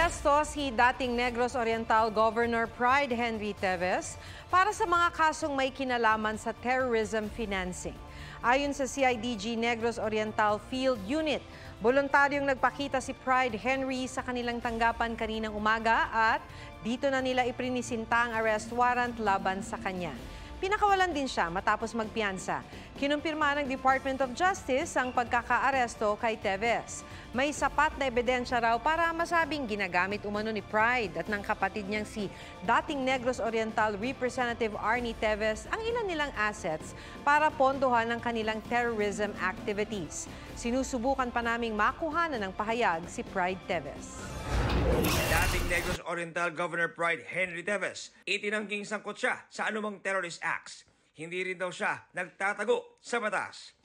Inaaresto si dating Negros Oriental Governor Pride Henry Teves para sa mga kasong may kinalaman sa terrorism financing. Ayon sa CIDG Negros Oriental Field Unit, voluntaryong nagpakita si Pride Henry sa kanilang tanggapan kaninang umaga at dito na nila iprinisinta ang arrest warrant laban sa kanya. Pinakawalan din siya matapos magpiyansa. Kinumpirma ng Department of Justice ang pagkakaaresto kay Teves. May sapat na ebidensya raw para masabing ginagamit umano ni Pride at ng kapatid niyang si dating Negros Oriental Representative Arnie Teves ang ilan nilang assets para pondohan ang kanilang terrorism activities. Sinusubukan pa naming makuhanan ng pahayag si Pride Teves. Dating Negros Oriental Governor Pride Henry Teves, itinangging sangkot siya sa anumang terrorist acts. Hindi rin daw siya nagtatago sa batas.